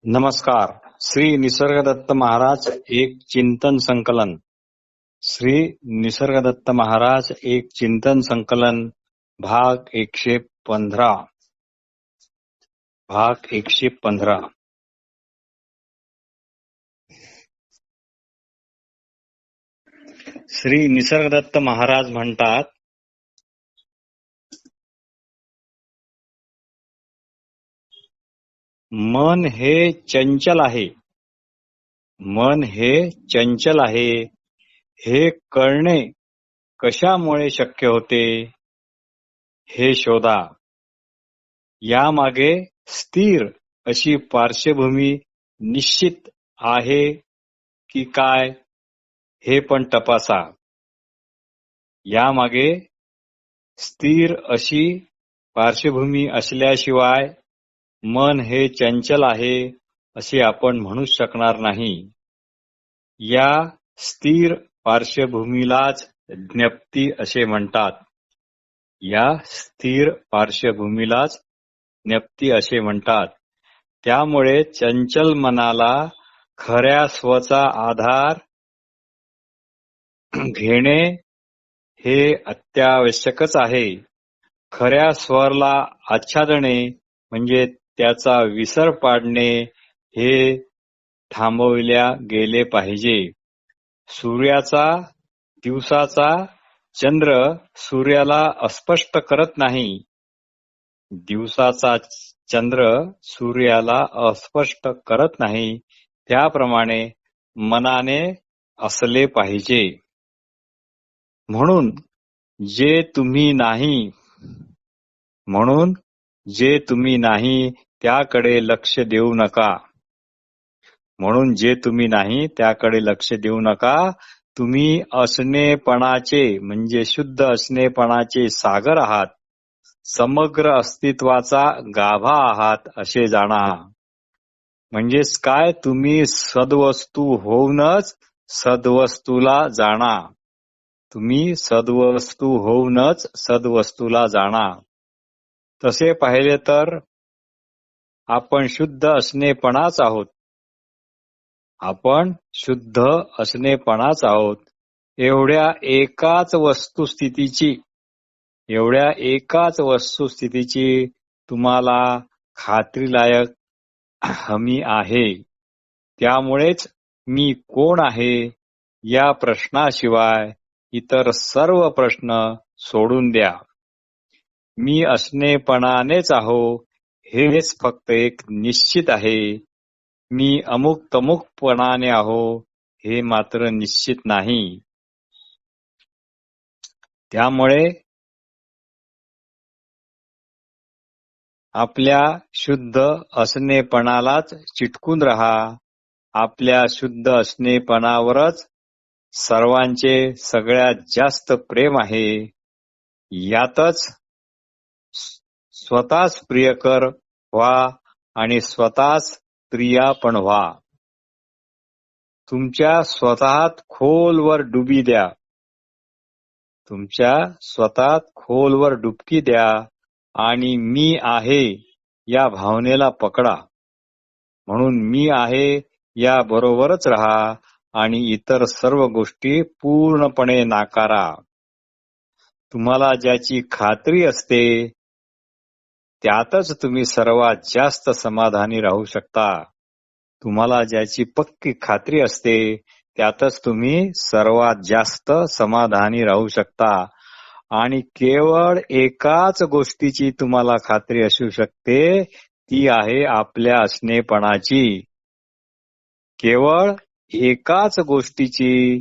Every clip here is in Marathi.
नमस्कार. श्री निसर्गदत्त महाराज एक चिंतन संकलन. श्री निसर्गदत्त महाराज एक चिंतन संकलन भाग 115. भाग 115. श्री निसर्गदत्त महाराज म्हणतात, मन हे चंचल आहे. मन हे चंचल आहे हे कळणे कशामुळे शक्य होते हे शोधा. यामागे स्थिर अशी पार्श्वभूमी निश्चित आहे की काय हे पण तपासा. यामागे स्थिर अशी पार्श्वभूमी असल्याशिवाय मन हे चंचल आहे असे आपण म्हणू शकणार नाही. या स्थिर पार्श्वभूमीलाच ज्ञप्ती असे म्हणतात. या स्थिर पार्श्वभूमीलाच ज्ञप्ती असे म्हणतात. त्यामुळे चंचल मनाला खऱ्या स्वचा आधार घेणे हे अत्यावश्यकच आहे. खऱ्या स्वरला आच्छादणे म्हणजे त्याचा विसर पाडणे हे थांबविल्या गेले पाहिजे. सूर्याचा दिवसाचा चंद्र सूर्याला अस्पष्ट करत नाही. दिवसाचा चंद्र सूर्याला अस्पष्ट करत नाही. त्याप्रमाणे मनाने असले पाहिजे. म्हणून जे तुम्ही नाही त्याकडे लक्ष देऊ नका. म्हणून जे तुम्ही नाही त्याकडे लक्ष देऊ नका. तुम्ही असणेपणाचे म्हणजे शुद्ध असणेपणाचे सागर आहात. समग्र अस्तित्वाचा गाभा आहात असे जाणा. म्हणजेच काय, तुम्ही सद्वस्तू होऊनच सद्वस्तूला जाणा. तुम्ही सद्वस्तू होऊनच सद्वस्तूला जाणा. तसे पाहिले तर आपण शुद्ध असणेपणाच आहोत. आपण शुद्ध असणेपणाच आहोत. एवढ्या एकाच वस्तुस्थितीची तुम्हाला खात्रीलायक हमी आहे. त्यामुळेच मी कोण आहे या प्रश्नाशिवाय इतर सर्व प्रश्न सोडून द्या. मी असणेपणानेच आहो हेच फक्त एक निश्चित आहे. मी अमुक तमुकपणाने आहो हे मात्र निश्चित नाही. त्यामुळे आपल्या शुद्ध असणेपणालाच चिटकून राहा. आपल्या शुद्ध असणेपणावरच सर्वांचे सगळ्यात जास्त प्रेम आहे. यातच स्वतःच प्रियकर व्हा आणि स्वतःच प्रिया पण व्हा. तुमच्या स्वतःत खोलवर डुबी द्या. तुमच्या स्वतःत खोलवर डुबकी द्या आणि मी आहे या भावनेला पकडा. म्हणून मी आहे या बरोबरच राहा आणि इतर सर्व गोष्टी पूर्णपणे नाकारा. तुम्हाला ज्याची खात्री असते त्यातच तुम्ही सर्वात जास्त समाधानी राहू शकता. तुम्हाला ज्याची पक्की खात्री असते त्यातच तुम्ही सर्वात जास्त समाधानी राहू शकता. आणि केवळ एकाच गोष्टीची तुम्हाला खात्री असू शकते, ती आहे आपल्या असणेपणाची. केवळ एकाच गोष्टीची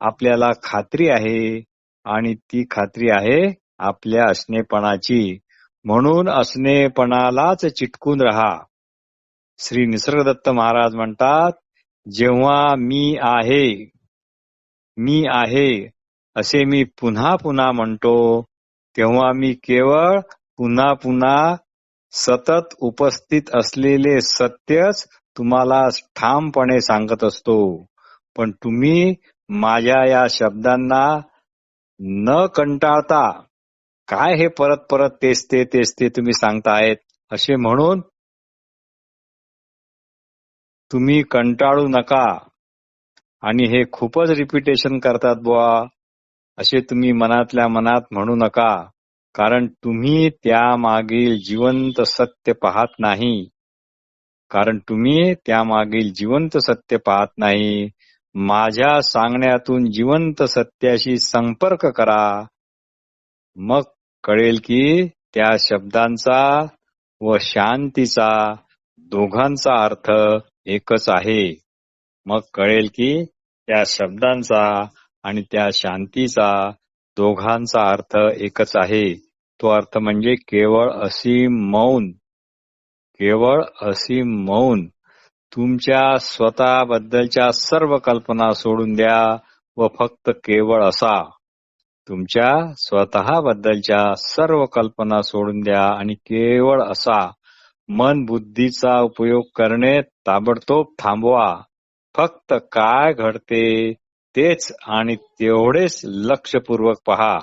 आपल्याला खात्री आहे आणि ती खात्री आहे आपल्या असणेपणाची. म्हणून असणेपणालाच चिटकून राहा. श्री निसर्गदत्त महाराज म्हणतात, जेव्हा मी आहे असे मी पुन्हा पुन्हा म्हणतो तेव्हा मी केवळ पुन्हा पुन्हा सतत उपस्थित असलेले सत्यच तुम्हाला ठामपणे सांगत असतो. पण तुम्ही माझ्या या शब्दांना न कंटाळता काय हे परत परत तेच ते तुम्ही सांगतायत असे म्हणून तुम्ही कंटाळू नका आणि हे खूपच रिपिटेशन करतात बुवा असे तुम्ही मनातल्या मनात म्हणू नका, कारण तुम्ही त्यामागील जिवंत सत्य पाहत नाही. माझ्या सांगण्यातून जिवंत सत्याशी संपर्क करा. मग कळेल की त्या शब्दांचा व शांतीचा दोघांचा अर्थ एकच आहे. मग कळेल की त्या शब्दांचा आणि त्या शांतीचा दोघांचा अर्थ एकच आहे. तो अर्थ म्हणजे केवळ असीम मौन. केवळ असीम मौन. तुमच्या स्वतःबद्दलच्या सर्व कल्पना सोडून द्या व फक्त केवळ असा. तुमच्या स्वतःबद्दलच्या सर्व कल्पना सोडून द्या आणि केवळ असा. मन बुद्धीचा उपयोग करणे ताबडतोब थांबवा. फक्त काय घडते तेच आणि तेवढेच लक्षपूर्वक पहा.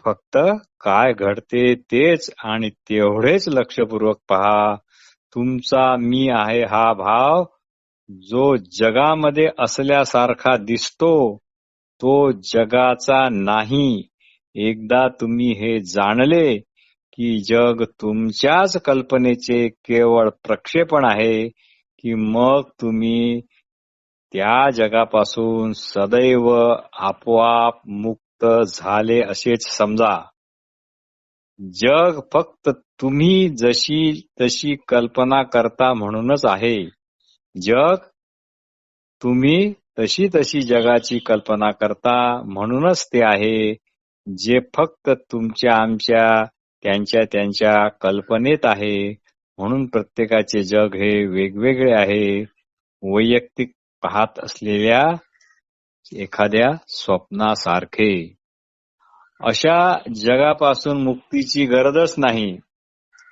फक्त काय घडते तेच आणि तेवढेच लक्षपूर्वक पहा. तुमचा मी आहे हा भाव जो जगामध्ये असल्यासारखा दिसतो तो जगाचा नाही. एकदा तुम्ही हे जाणले की जग तुमच्याच कल्पनेचे केवळ प्रक्षेपण आहे की मग तुम्ही त्या जगापासून सदैव आपोआप मुक्त झाले असेच समजा. जग फक्त तुम्ही जशी तशी कल्पना करता म्हणूनच आहे. जग तुम्ही तशी तशी जगाची कल्पना करता म्हणूनच ते आहे, जे फक्त तुमच्या आमच्या त्यांच्या त्यांच्या कल्पनेत आहे. म्हणून प्रत्येकाचे जग हे वेगवेगळे आहे, वैयक्तिक पाहत असलेल्या एखाद्या स्वप्नासारखे. अशा जगापासून मुक्तीची गरजच नाही.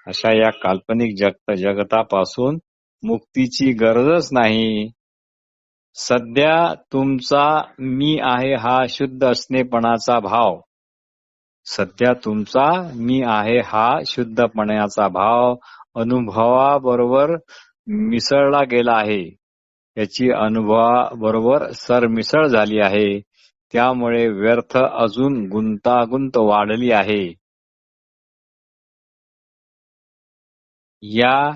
अशा या काल्पनिक जगतापासून मुक्तीची गरजच नाही. सध्या तुमचा मी आहे हा शुद्ध असणेपणाचा भाव. सध्या तुमचा मी आहे हा शुद्धपणाचा भाव अनुभवाबरोबर मिसळला गेला आहे. याची अनुभवाबरोबर सरमिसळ झाली आहे. त्यामुळे व्यर्थ अजून गुंतागुंत वाढली आहे. या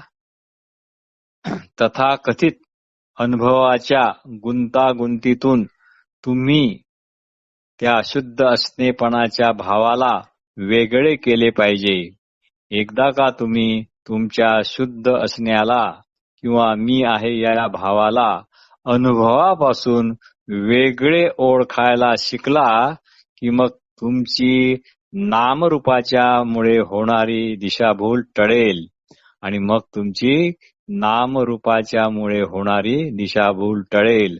तथाकथित अनुभवाच्या गुंतागुंतीतून तुम्ही त्या शुद्ध असणेपणाच्या भावाला वेगळे केले पाहिजे. एकदा का तुम्ही तुमच्या शुद्ध असण्याला किंवा मी आहे या भावाला अनुभवापासून वेगळे ओळखायला शिकला की मग तुमची नामरूपाच्या मुळे होणारी दिशाभूल टळेल आणि मग तुमची नामरूपाच्या मुळे होणारी दिशाभूल टळेल.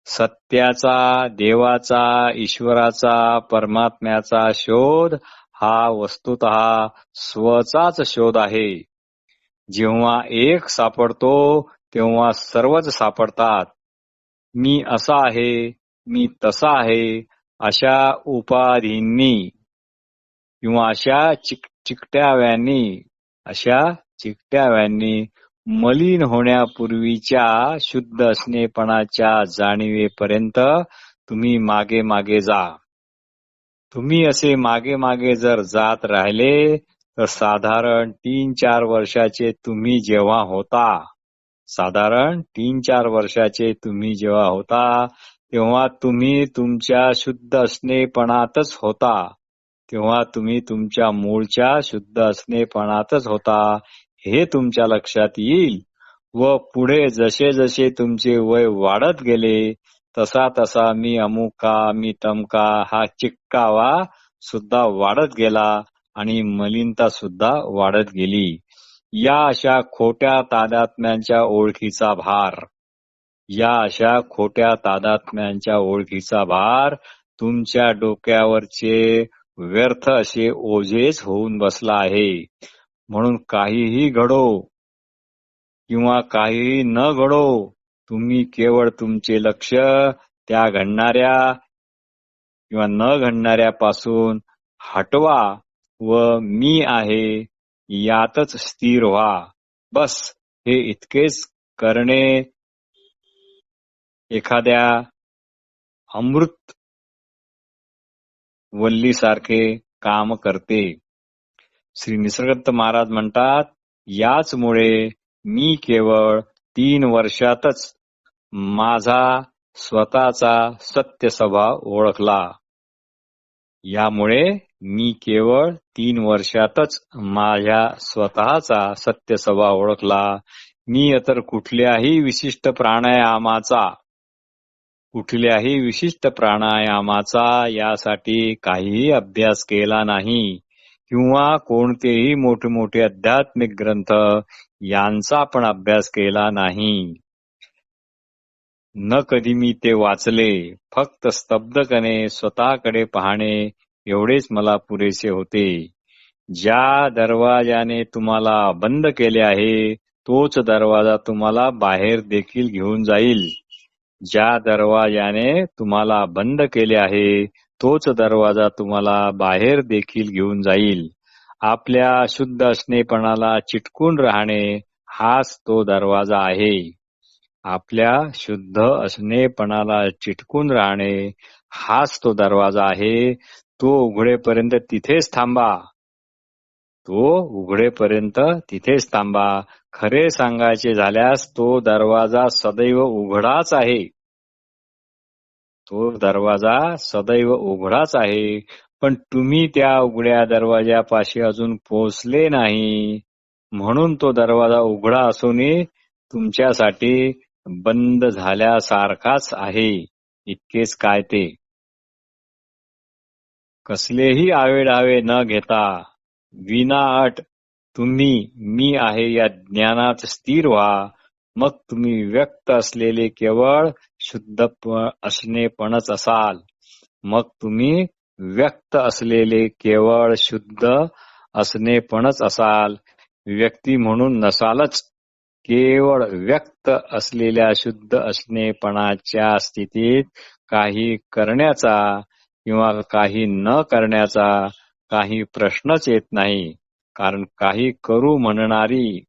सत्याचा, देवाचा, ईश्वराचा, परमात्म्याचा शोध हा वस्तुतः स्वचाच शोध आहे. जेव्हा एक सापडतो तेव्हा सर्वच सापडतात. मी असा आहे, मी तसा आहे अशा उपाधींनी किंवा अशा चिकट्याव्यांनी मलिन होण्यापूर्वीच्या शुद्ध असणेपणाच्या जाणीवेपर्यंत तुम्ही मागे मागे जा. तुम्ही असे मागे मागे जर जात राहिले तर साधारण 3-4 वर्षाचे तुम्ही जेव्हा होता तेव्हा तुम्ही तुमच्या शुद्ध असणेपणातच होता. तेव्हा तुम्ही तुमच्या मूळच्या शुद्ध असणेपणातच होता हे तुमच्या लक्षात येईल व पुढे जसे जसे तुमचे वय वाढत गेले तसा तसा मी अमुका मी तमका हा चिटकावा सुद्धा वाढत गेला आणि मलिनता सुद्धा वाढत गेली. या अशा खोट्या तादात्म्यांच्या ओळखीचा भार तुमच्या डोक्यावरचे व्यर्थ असे ओझेच होऊन बसला आहे. म्हणून काहीही घडो किंवा काहीही न घडो, तुम्ही केवळ तुमचे लक्ष त्या घडणाऱ्या किंवा न घडणाऱ्या पासून हटवा व मी आहे यातच स्थिर व्हा. बस हे इतकेच करणे एखाद्या अमृत वल्लीसारखे काम करते. श्री निसर्गदत्त महाराज म्हणतात, याचमुळे मी केवळ 3 वर्षातच माझा स्वतःचा सत्य स्वभाव ओळखला. यामुळे मी केवळ 3 वर्षातच माझ्या स्वतःचा सत्य स्वभाव ओळखला. मी इतर कुठल्याही विशिष्ट प्राणायामाचा यासाठी काहीही अभ्यास केला नाही किंवा कोणतेही मोठे आध्यात्मिक ग्रंथ यांचा पण अभ्यास केला नाही. न कधी मी ते वाचले. फक्त स्तब्धपणे स्वतःकडे पाहणे एवढेच मला पुरेसे होते. ज्या दरवाजाने तुम्हाला बंद केले आहे तोच दरवाजा तुम्हाला बाहेर देखील घेऊन जाईल. ज्या दरवाजाने तुम्हाला बंद केले आहे तोच दरवाजा तुम्हाला बाहेर देखील घेऊन जाईल. आपल्या शुद्ध असणेपणाला चिटकून राहणे हाच तो दरवाजा आहे. आपल्या शुद्ध असणेपणाला चिटकून राहणे हाच तो दरवाजा आहे. तो उघडेपर्यंत तिथेच थांबा. खरे सांगायचे झाल्यास तो दरवाजा सदैव उघडाच आहे. पण तुम्ही त्या उघड्या दरवाजापाशी अजून पोहोचले नाही, म्हणून तो दरवाजा उघडा असूनही तुमच्यासाठी बंद झाल्यासारखाच आहे. इतकेच काय ते. कसलेही आवेडावे न घेता विनाअट तुम्ही मी आहे या ज्ञानात स्थिर व्हा. मग तुम्ही व्यक्त असलेले केवळ शुद्ध असणेपणच असाल. व्यक्ती म्हणून नसालच. केवळ व्यक्त असलेल्या शुद्ध असणेपणाच्या स्थितीत काही करण्याचा किंवा काही न करण्याचा काही प्रश्नच येत नाही. कारण काही करू म्हणणारी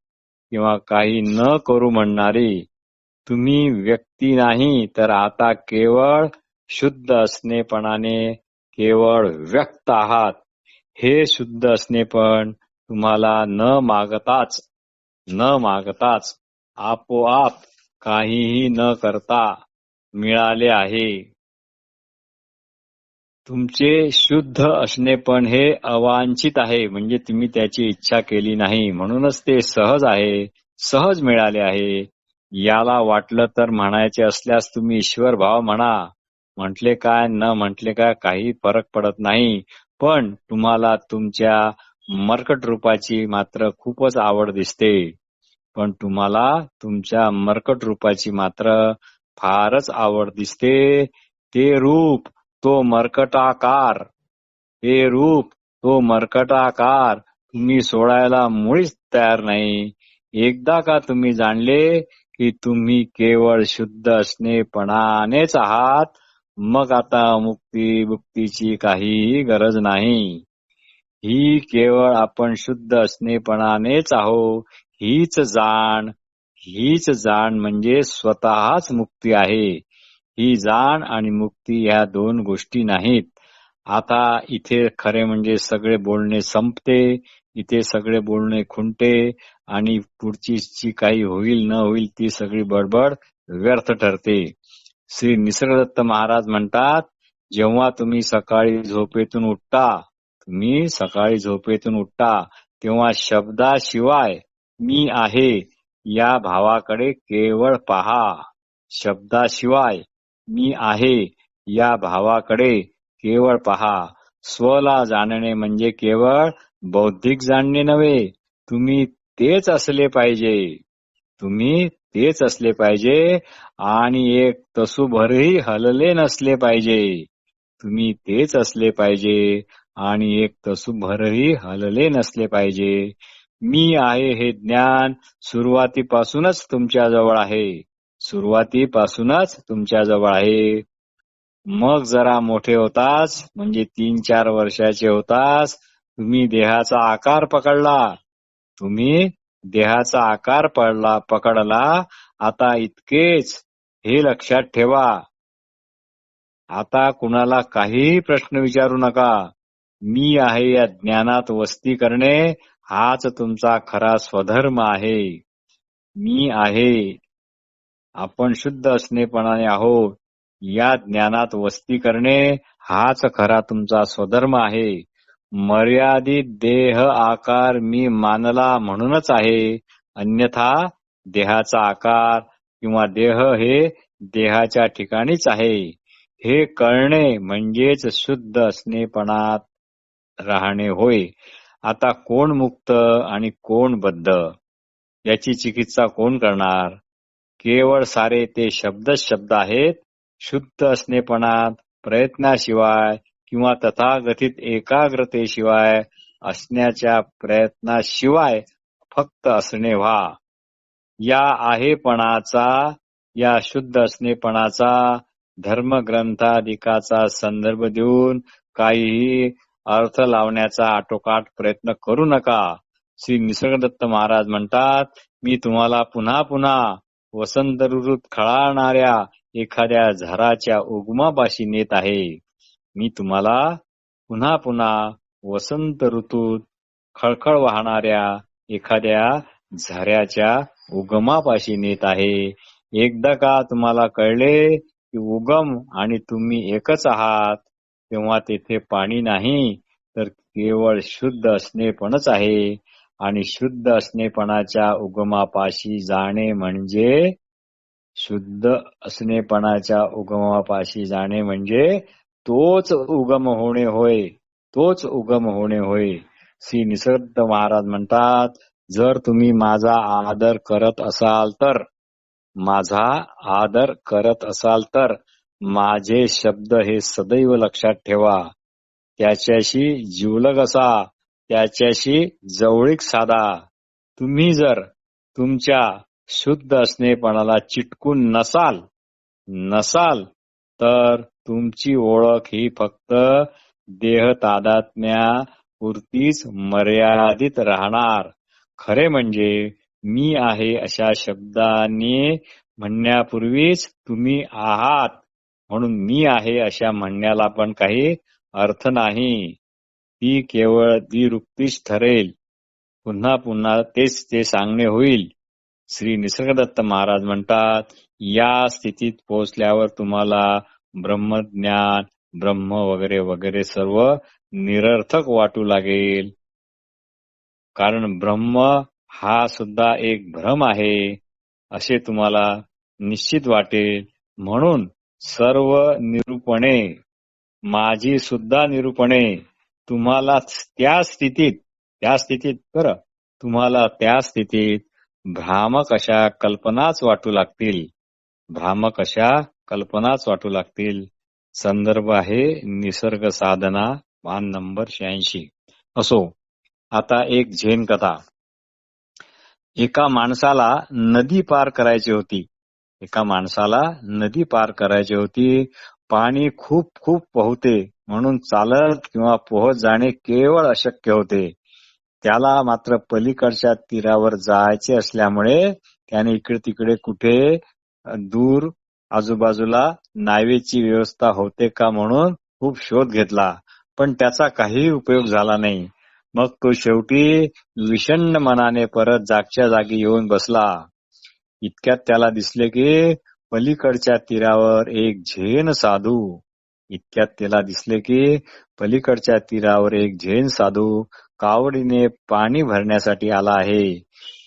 किंवा काही न करू म्हणणारी तुम्ही व्यक्ती नाही, तर आता केवळ शुद्ध असणेपणाने केवळ व्यक्त आहात. हे शुद्ध असणेपण तुम्हाला न मागताच आपोआप काहीही न करता मिळाले आहे. तुमचे शुद्ध असणेपण हे अवांछित आहे, म्हणजे तुम्ही त्याची इच्छा केली नाही, म्हणूनच ते सहज आहे, सहज मिळाले आहे. याला वाटलं तर म्हणायचे असल्यास तुम्ही ईश्वर भाव म्हणा. म्हटले काय न म्हटले काय काही फरक पडत नाही. पण तुम्हाला तुमच्या मर्कट रूपाची मात्र खूपच आवड दिसते. फारच आवड दिसते. ते रूप तो मर्कटाकार तुम्ही सोडायला मुळीच तयार नाही. एकदा का तुम्ही जाणले की तुम्ही केवळ शुद्ध असणेपणानेच आहात, मग आता मुक्तीची काहीही गरज नाही. ही केवळ आपण शुद्ध असणेपणानेच आहो हीच जाण म्हणजे स्वतःच मुक्ती आहे. ही जाण आणि मुक्ती ह्या 2 गोष्टी नाहीत. आता इथे खरे म्हणजे सगळे बोलणे संपते. इथे सगळे बोलणे खुंटते आणि पुढची जी काही होईल न होईल ती सगळी बडबड व्यर्थ ठरते. श्री निसर्गदत्त महाराज म्हणतात, जेव्हा तुम्ही सकाळी झोपेतून उठता तेव्हा शब्दाशिवाय मी आहे या भावाकडे केवळ पहा. स्वला जाणणे म्हणजे केवळ बौद्धिक जाणणे नव्हे. तुम्ही तेच असले पाहिजे आणि एक तसूभरही हलले नसले पाहिजे. मी आहे हे ज्ञान सुरुवातीपासूनच तुमच्या जवळ आहे. मग जरा मोठे होताच, म्हणजे 3-4 वर्षाचे होताच, तुम्ही देहाचा आकार पकडला. तुम्ही देहाचा आकार पकडला. आता इतकेच, हे लक्षात ठेवा. आता कुणाला काहीही प्रश्न विचारू नका. मी आहे या ज्ञानात वस्ती करणे हाच तुमचा खरा स्वधर्म आहे. मी आहे, आपण शुद्ध असणेपणाने आहोत, या ज्ञानात वस्ती करणे हाच खरा तुमचा स्वधर्म आहे. मर्यादित देह आकार मी मानला म्हणूनच आहे, अन्यथा देहाचा आकार किंवा देह हे देहाच्या ठिकाणीच आहे. हे कळणे म्हणजेच शुद्ध असणेपणात राहणे होय. आता कोण मुक्त आणि कोण बद्ध याची चिकित्सा कोण करणार? केवळ सारे ते शब्दच शब्द आहेत. शुद्ध असणेपणात प्रयत्नाशिवाय किंवा तथागथित एकाग्रतेशिवाय असण्याच्या प्रयत्नाशिवाय फक्त असणे व्हा. या आहेपणाचा, या शुद्ध असणेपणाचा धर्मग्रंथादिकाचा संदर्भ देऊन काहीही अर्थ लावण्याचा आटोकाट प्रयत्न करू नका. श्री निसर्गदत्त महाराज म्हणतात, मी तुम्हाला पुन्हा पुन्हा वसंत ऋतूत खळाळणाऱ्या एखाद्या झराच्या उगमापाशी नेत आहे. मी तुम्हाला पुन्हा पुन्हा वसंत ऋतूत खळखळ वाहणाऱ्या एखाद्या झऱ्याच्या उगमापाशी नेत आहे. एकदा का तुम्हाला कळले की उगम आणि तुम्ही एकच आहात, तेव्हा तेथे पाणी नाही तर केवळ शुद्ध असणेपणच आहे. आणि शुद्ध असणेपणाच्या उगमापाशी जाणे म्हणजे, शुद्ध असणेपणाच्या उगमापाशी जाणे म्हणजे तोच उगम होणे होय, तोच उगम होणे होय. श्री निसर्गदत्त महाराज म्हणतात, जर तुम्ही माझा आदर करत असाल तर, माझा आदर करत असाल तर माझे शब्द हे सदैव लक्षात ठेवा. त्याच्याशी जिवलग असा, त्याच्याशी जवळीक साधा. तुम्ही जर तुमच्या शुद्ध असणेपणाला चिटकून नसाल तर तुमची ओळख ही फक्त देह तादात्म्या पुरतीच मर्यादित राहणार. खरे म्हणजे मी आहे अशा शब्दाने म्हणण्यापूर्वीच तुम्ही आहात म्हणून मी आहे अशा म्हणण्याला पण काही अर्थ नाही. ती केवळ द्विरुक्तीच ठरेल. पुन्हा पुन्हा तेच ते सांगणे होईल. श्री निसर्गदत्त महाराज म्हणतात, या स्थितीत पोहोचल्यावर तुम्हाला ब्रह्मज्ञान, ब्रह्म वगैरे वगैरे सर्व निरर्थक वाटू लागेल. कारण ब्रह्म हा सुद्धा एक भ्रम आहे असे तुम्हाला निश्चित वाटेल. म्हणून सर्व निरूपणे, माझी सुद्धा निरूपणे तुम्हाला त्या स्थितीत तुम्हाला त्या स्थितीत भ्रामक अशा कल्पनाच वाटू लागतील. संदर्भ आहे निसर्ग साधना पान नंबर 86. असो, आता एक झेन कथा. एका माणसाला नदी पार करायची होती. पाणी खूप खूप पोहते म्हणून चालत किंवा पोहत जाणे केवळ अशक्य होते. त्याला मात्र पलीकडच्या तीरावर जायचे असल्यामुळे त्याने इकडे तिकडे कुठे दूर आजूबाजूला नावेची व्यवस्था होते का म्हणून खूप शोध घेतला, पण त्याचा काही उपयोग झाला नाही. मग तो शेवटी विषण्ण मनाने परत जागच्या जागी येऊन बसला. इतक्यात त्याला दिसले की पलीकडच्या तीरावर एक झेन साधू कावडीने पाणी भरण्यासाठी आला आहे.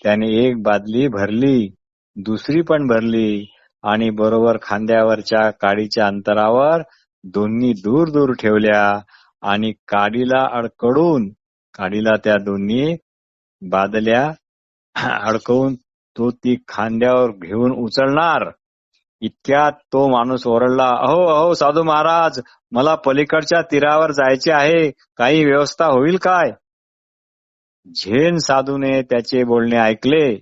त्याने एक बादली भरली, दुसरी पण भरली आणि बरोबर खांद्यावरच्या काडीच्या अंतरावर दोन्ही दूर दूर ठेवल्या आणि काडीला त्या दोन्ही बादल्या अडकवून तो ती खांद्यावर घेऊन उचलणार. इतक्यात तो माणूस ओरडला, अहो अहो साधू महाराज, मला पलीकडच्या तीरावर जायचे आहे, काही व्यवस्था होईल काय? झेन साधूने त्याचे बोलणे ऐकले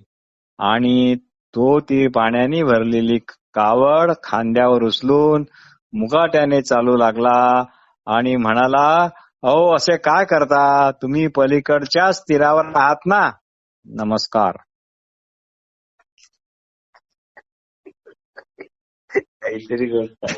आणि तो ती पाण्याने भरलेली कावड खांद्यावर उचलून मुकाट्याने चालू लागला आणि म्हणाला, अहो असे काय करता, तुम्ही पलीकडच्याच तीरावर आहात ना? नमस्कार. काहीतरी गोष्ट आहे.